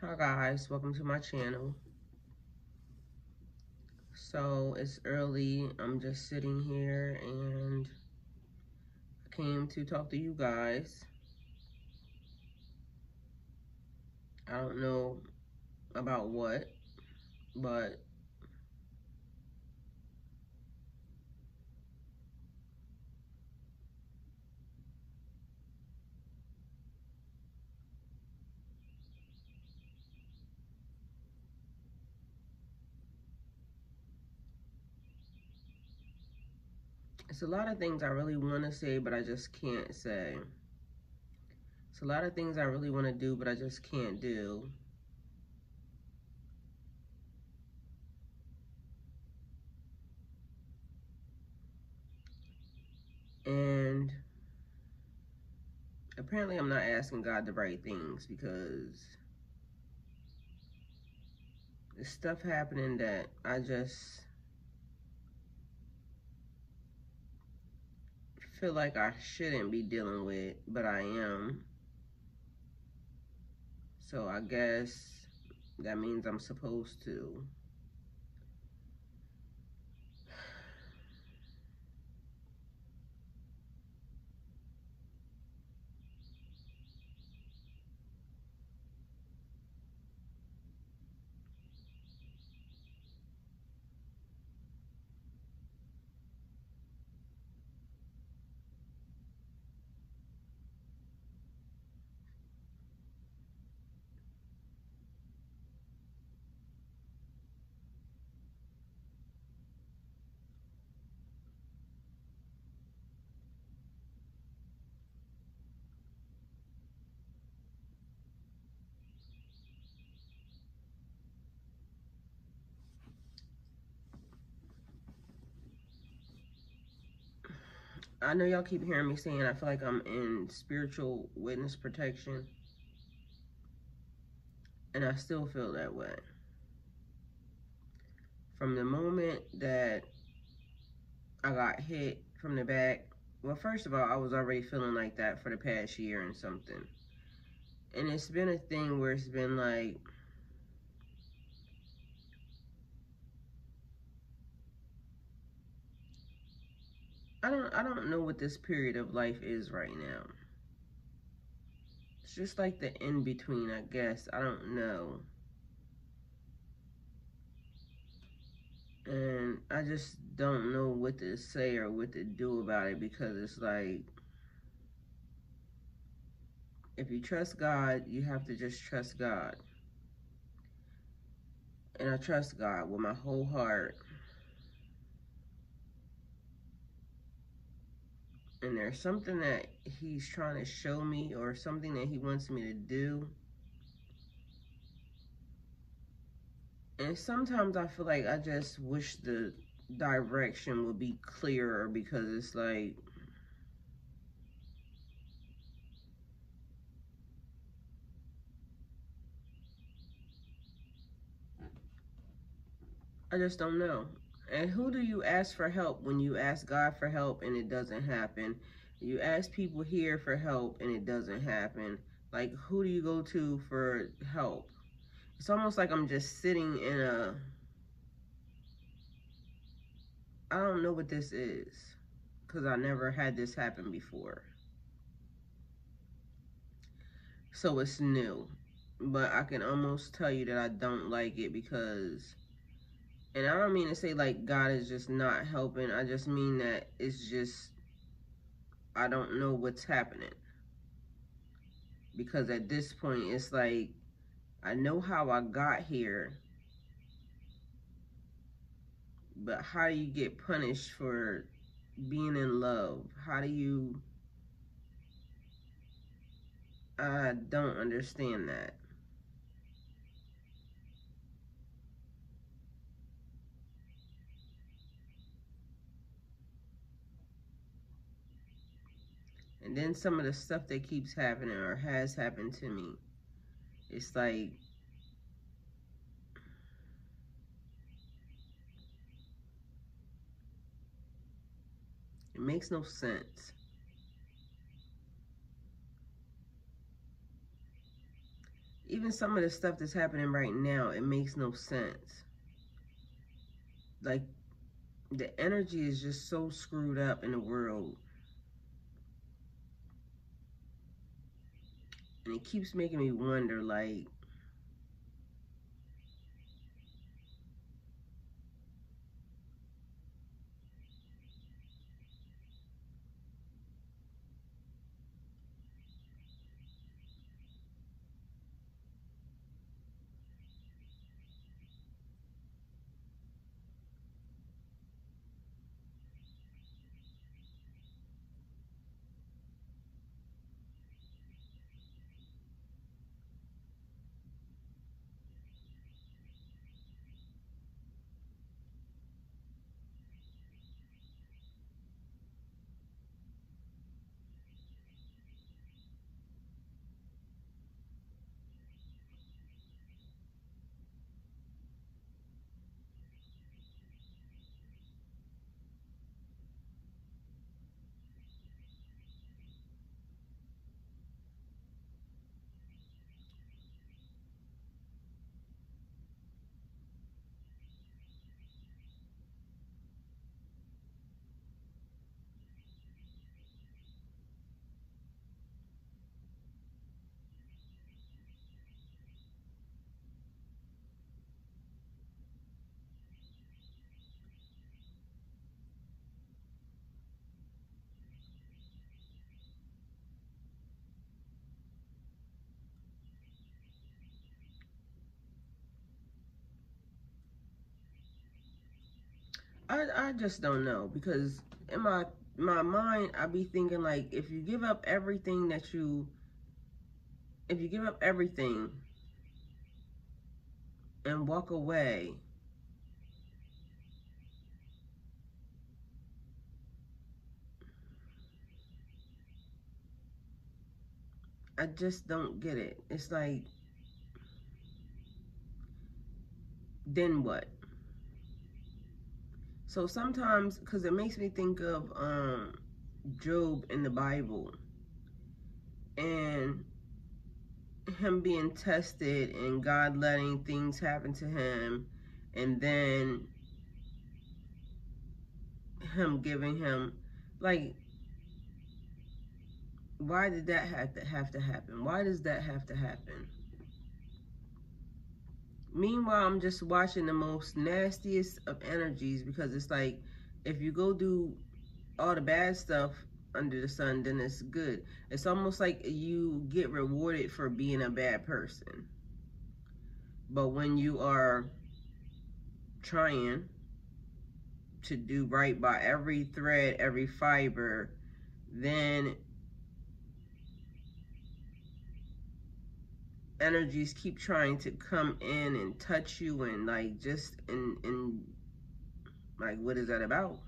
Hi guys, welcome to my channel. So it's early, I'm just sitting here and I came to talk to you guys. I don't know about what, but it's a lot of things I really want to say, but I just can't say. It's a lot of things I really want to do, but I just can't do. And apparently I'm not asking God the right things because there's stuff happening that I just feel like I shouldn't be dealing with, but I am. So I guess that means I'm supposed to. I know y'all keep hearing me saying I feel like I'm in spiritual witness protection, and I still feel that way. From the moment that I got hit from the back, well, first of all, I was already feeling like that for the past year and something. And it's been a thing where it's been like, I don't know what this period of life is right now. It's just like the in-between, I guess. I don't know. And I just don't know what to say or what to do about it, because it's like, if you trust God, you have to just trust God. And I trust God with my whole heart. And there's something that he's trying to show me, or something that he wants me to do. And sometimes I feel like I just wish the direction would be clearer, because it's like, I just don't know. And who do you ask for help when you ask God for help and it doesn't happen? You ask people here for help and it doesn't happen. Like, who do you go to for help? It's almost like I'm just sitting in a, I don't know what this is, because I never had this happen before. So it's new. But I can almost tell you that I don't like it, because, and I don't mean to say like God is just not helping. I just mean that it's just, I don't know what's happening. Because at this point, it's like, I know how I got here, but how do you get punished for being in love? How do you, I don't understand that. And then some of the stuff that keeps happening or has happened to me, it's like, it makes no sense. even some of the stuff that's happening right now, it makes no sense. Like, the energy is just so screwed up in the world. And it keeps making me wonder, like, I just don't know, because in my mind, I be thinking, like, if you give up everything if you give up everything and walk away, I just don't get it. It's like, then what? So sometimes, because it makes me think of Job in the Bible, and him being tested and God letting things happen to him, and then him giving him, like, why did that have to happen? Why does that have to happen? Meanwhile, I'm just watching the most nastiest of energies, because it's like, if you go do all the bad stuff under the sun, then it's good. It's almost like you get rewarded for being a bad person. But when you are trying to do right by every thread, every fiber, then energies keep trying to come in and touch you, and like, just in like, what is that about?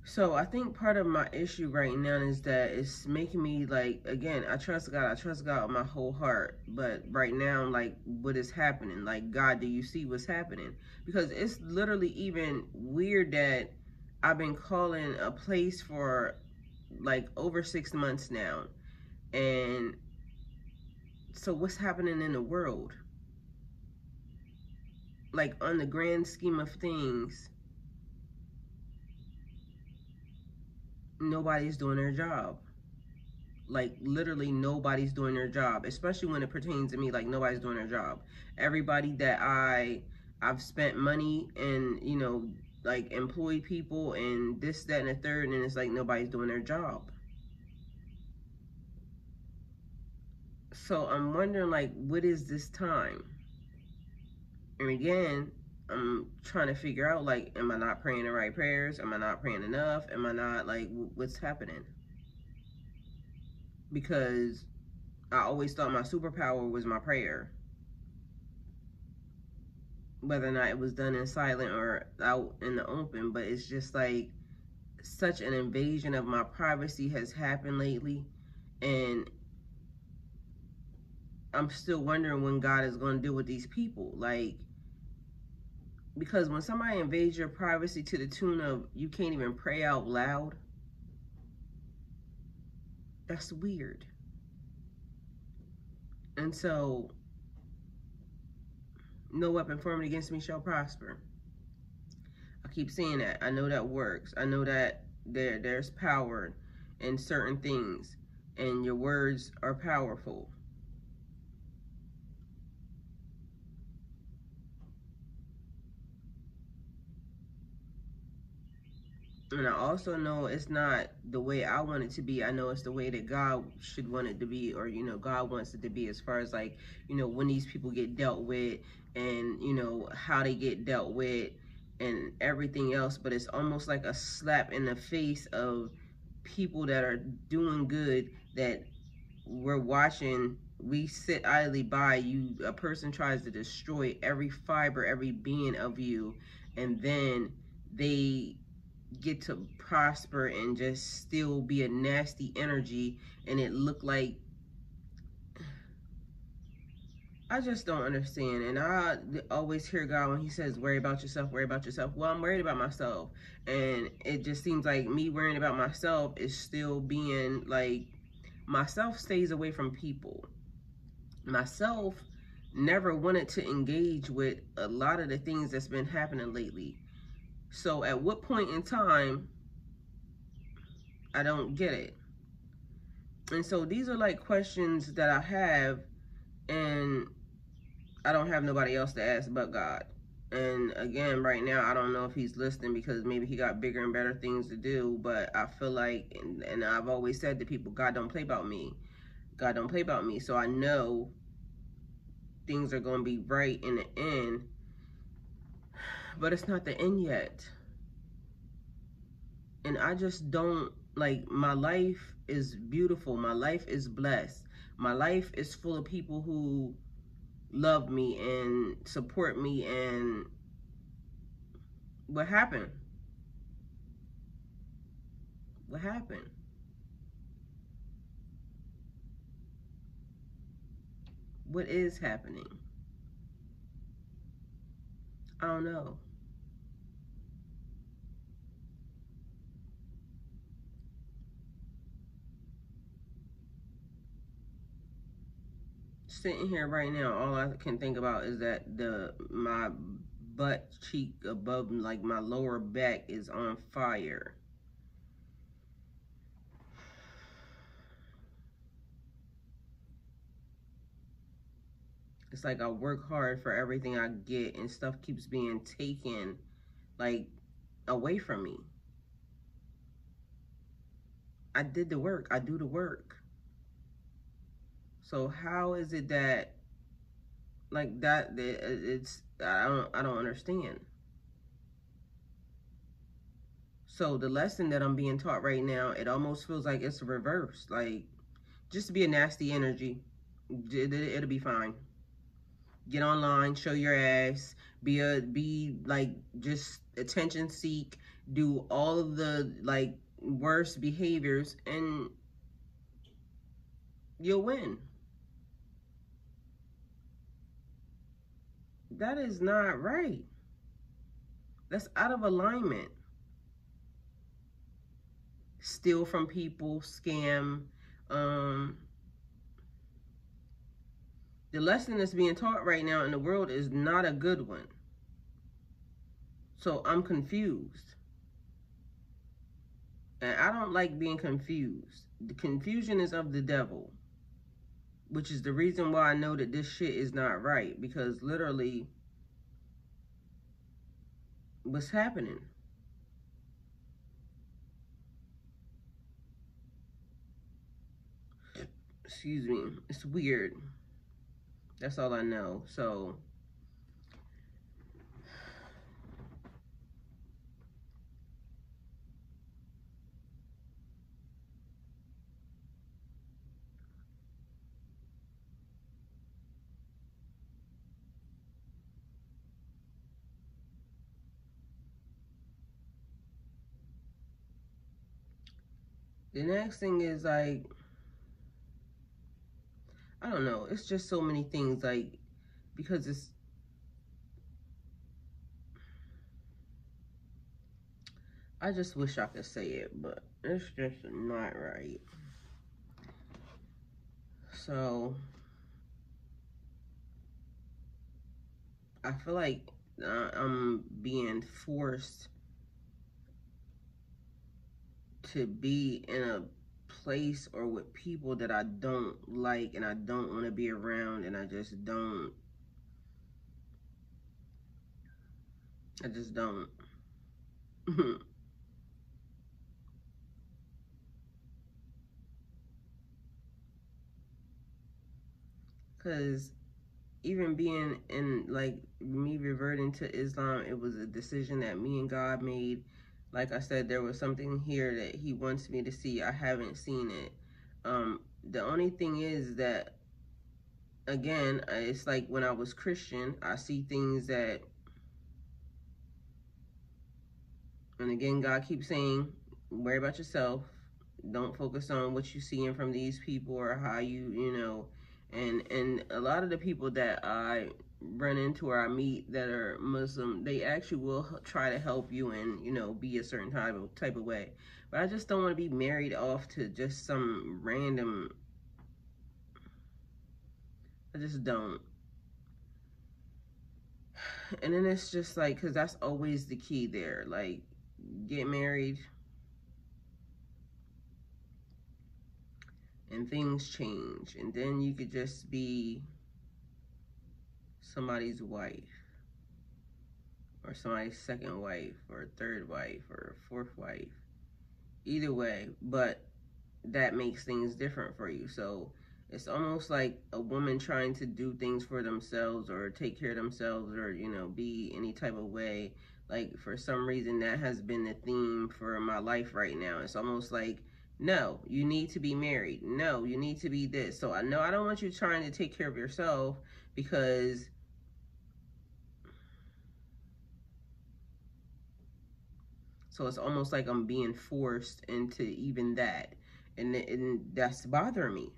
So I think part of my issue right now is that it's making me, like, again, I trust God with my whole heart, but right now, like, what is happening? Like, God, do you see what's happening? Because it's literally even weird that I've been calling a place for like over 6 months now, and so what's happening in the world? Like, on the grand scheme of things, nobody's doing their job. Like, literally nobody's doing their job, especially when it pertains to me. Like, nobody's doing their job. Everybody that I've spent money and, you know, like, employed people and this, that, and the third, and it's like nobody's doing their job. So I'm wondering, like, what is this time? And again, I'm trying to figure out, like, am I not praying the right prayers? Am I not praying enough? Am I not, like, what's happening? Because I always thought my superpower was my prayer, whether or not it was done in silent or out in the open. But it's just like, such an invasion of my privacy has happened lately, and I'm still wondering when God is going to deal with these people. Like, because when somebody invades your privacy to the tune of you can't even pray out loud, that's weird. And so, no weapon formed against me shall prosper. I keep saying that. I know that works. I know that there's power in certain things, and your words are powerful. And I also know it's not the way I want it to be. I know it's the way that God should want it to be, or, God wants it to be, as far as like, when these people get dealt with, and, how they get dealt with and everything else. But it's almost like a slap in the face of people that are doing good, that we're watching. We sit idly by. A person tries to destroy every fiber, every being of you, and then they get to prosper and just still be a nasty energy, and it look like, I just don't understand. And I always hear God when he says, worry about yourself, worry about yourself. Well, I'm worried about myself, and it just seems like me worrying about myself is still being like, myself stays away from people. Myself never wanted to engage with a lot of the things that's been happening lately. So at what point in time, I don't get it. And so these are like questions that I have, and I don't have nobody else to ask but God. And again, right now, I don't know if he's listening, because maybe he got bigger and better things to do. But I feel like, and I've always said to people, God don't play about me. God don't play about me. So I know things are going to be right in the end. But it's not the end yet. And I just don't, like, my life is beautiful. My life is blessed. My life is full of people who love me and support me. And what happened? What happened? What is happening? I don't know. Sitting here right now, all I can think about is that my butt cheek above, like my lower back, is on fire. It's like I work hard for everything I get, and stuff keeps being taken, like, away from me. I did the work. I do the work. So how is it that, like, that it's, I don't understand. So the lesson that I'm being taught right now, it almost feels like it's a reverse. Like, just be a nasty energy. It'll be fine. Get online, show your ass, be like, just attention seek, do all of the like worst behaviors, and you'll win. That is not right. That's out of alignment. Steal from people, scam. The lesson that's being taught right now in the world is not a good one. So I'm confused. And I don't like being confused. The confusion is of the devil, which is the reason why I know that this shit is not right. Because literally, what's happening? Excuse me. It's weird. That's all I know. So the next thing is like, I don't know. It's just so many things, like, because it's, I just wish I could say it, but it's just not right. So I feel like I'm being forced to be in a place or with people that I don't like and I don't want to be around, and I just don't. I just don't. Because even being in, like, me reverting to Islam, it was a decision that me and God made. Like I said, there was something here that He wants me to see. I haven't seen it. The only thing is that, again, it's like when I was Christian, I see things that, and again, God keeps saying, worry about yourself. Don't focus on what you're seeing from these people or how you know. And a lot of the people that I run into or I meet that are Muslim, they actually will try to help you and, be a certain type of way. But I just don't want to be married off to just some random. I just don't. And then it's just like, because that's always the key there. Like, get married and things change. And then you could just be somebody's wife, or somebody's second wife, or third wife, or fourth wife. Either way, but that makes things different for you. So it's almost like a woman trying to do things for themselves or take care of themselves or, be any type of way. Like, for some reason, that has been the theme for my life right now. It's almost like, no, you need to be married. No, you need to be this. So I know I don't want you trying to take care of yourself, because so it's almost like I'm being forced into even that. And that's bothering me.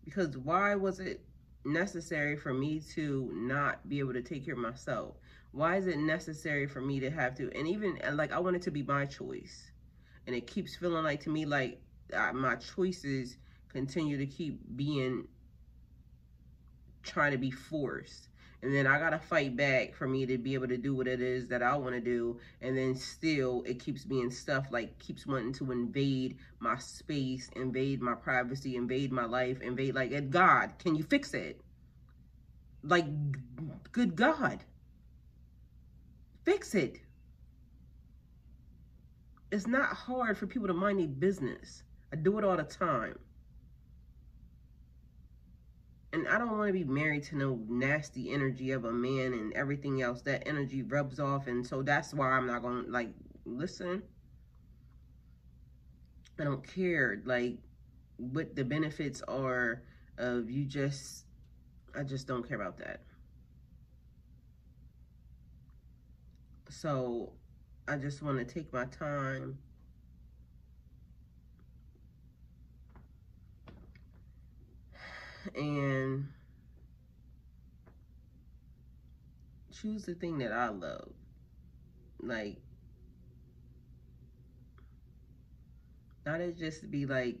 Because why was it necessary for me to not be able to take care of myself? Why is it necessary for me to have to? And even, like, I want it to be my choice. And it keeps feeling like, to me, like, my choices continue to keep being, trying to be forced. And then I gotta fight back for me to be able to do what it is that I want to do. And then still, it keeps being stuff like, keeps wanting to invade my space, invade my privacy, invade my life, invade, like, God, can you fix it? Like, good God, fix it. It's not hard for people to mind their business. I do it all the time. And I don't want to be married to no nasty energy of a man and everything else. That energy rubs off. And so that's why I'm not going to, like, listen. I don't care, like, what the benefits are of you just, I just don't care about that. So I just want to take my time and choose the thing that I love. Like, not to just be like,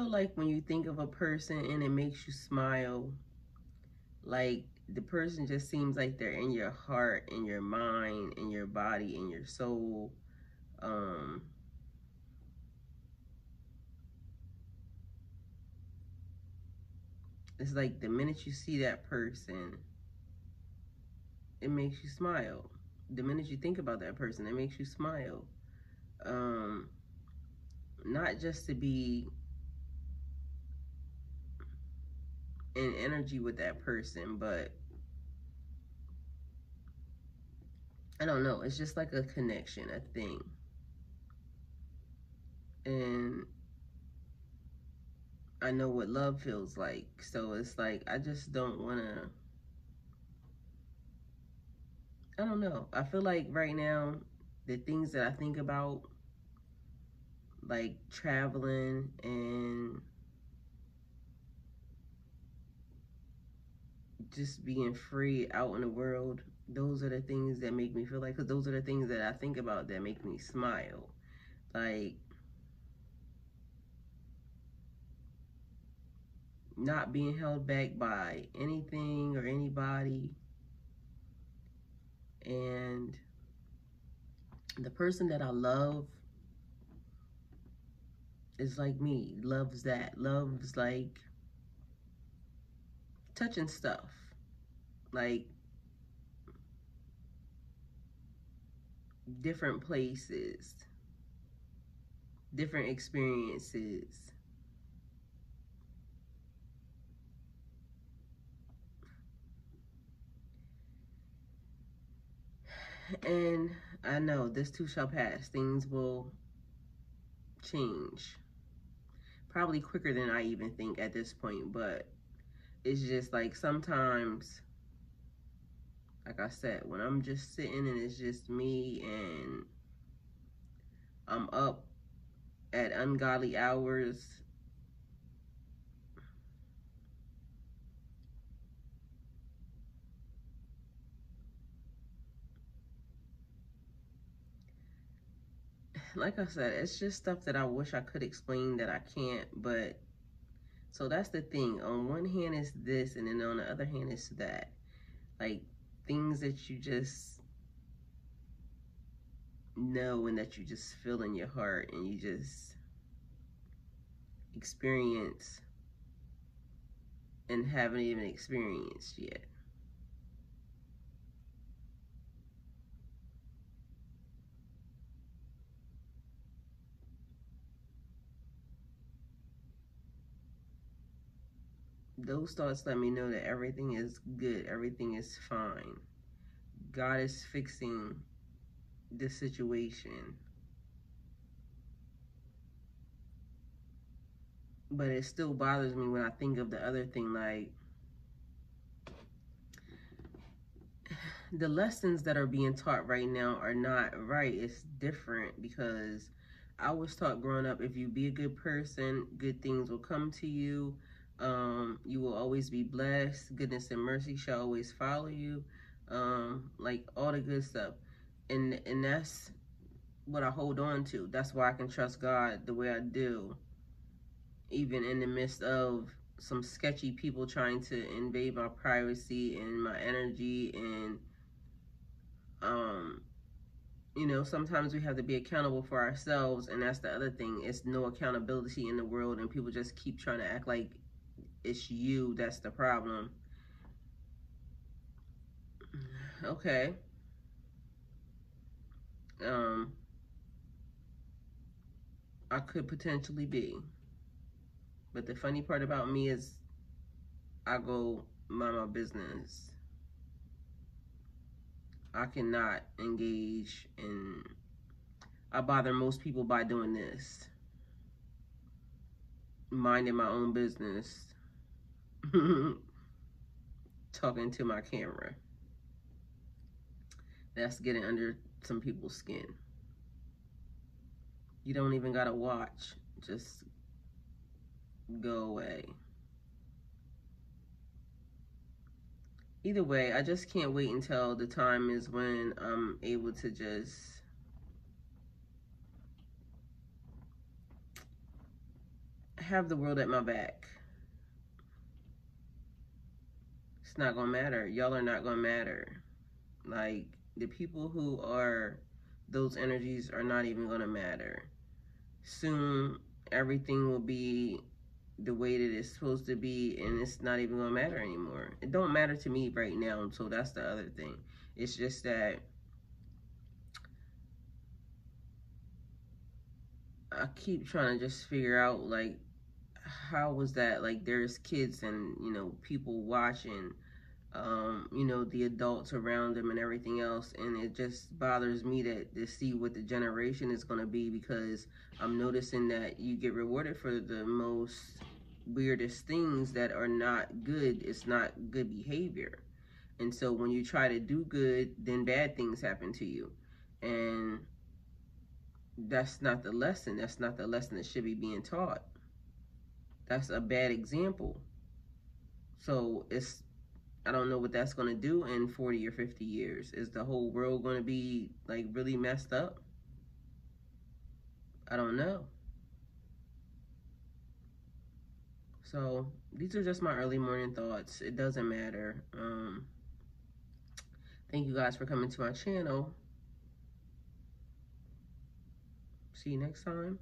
like when you think of a person and it makes you smile, like the person just seems like they're in your heart, in your mind, in your body, in your soul. It's like the minute you see that person, it makes you smile. The minute you think about that person, it makes you smile. Not just to be in energy with that person, but I don't know. It's just like a connection, a thing. And I know what love feels like. So it's like, I just don't want to, I don't know. I feel like right now, the things that I think about, like traveling and just being free out in the world. Those are the things that make me feel like, because those are the things that I think about that make me smile. Like, not being held back by anything or anybody. And the person that I love is like me, loves that, loves like touching stuff, like different places, different experiences. And I know this too shall pass. Things will change. Probably quicker than I even think at this point, but it's just like sometimes, like I said, when I'm just sitting and it's just me and I'm up at ungodly hours, like I said, it's just stuff that I wish I could explain that I can't. But so that's the thing. On one hand is this, and then on the other hand is that. Like things that you just know and that you just feel in your heart and you just experience and haven't even experienced yet. Those thoughts let me know that everything is good, everything is fine. God is fixing the situation. But it still bothers me when I think of the other thing, like the lessons that are being taught right now are not right. It's different because I was taught growing up, if you be a good person, good things will come to you. You will always be blessed. Goodness and mercy shall always follow you. Like all the good stuff. And that's what I hold on to. That's why I can trust God the way I do, even in the midst of some sketchy people trying to invade my privacy and my energy. And you know, sometimes we have to be accountable for ourselves, and that's the other thing. It's no accountability in the world, and people just keep trying to act like it's you that's the problem. Okay. um I could potentially be, but the funny part about me is I go mind my business. I cannot engage in, I bother most people by doing this, minding my own business, talking to my camera. That's getting under some people's skin. You don't even gotta watch, just go away. Either way, I just can't wait until the time is when I'm able to just have the world at my back. It's not gonna matter. Y'all are not gonna matter. Like, the people who are those energies are not even gonna matter. Soon, everything will be the way that it's supposed to be, and it's not even gonna matter anymore. It don't matter to me right now, so that's the other thing. It's just that I keep trying to just figure out, like, how was that? Like, there's kids and, you know, people watching, you know, the adults around them and everything else, and it just bothers me to see what the generation is going to be, because I'm noticing that you get rewarded for the most weirdest things that are not good. It's not good behavior. And so when you try to do good, then bad things happen to you. And that's not the lesson. That's not the lesson that should be being taught. That's a bad example. So it's I don't know what that's going to do in 40 or 50 years. Is the whole world going to be like really messed up? I don't know. So these are just my early morning thoughts. It doesn't matter. Thank you guys for coming to my channel. See you next time.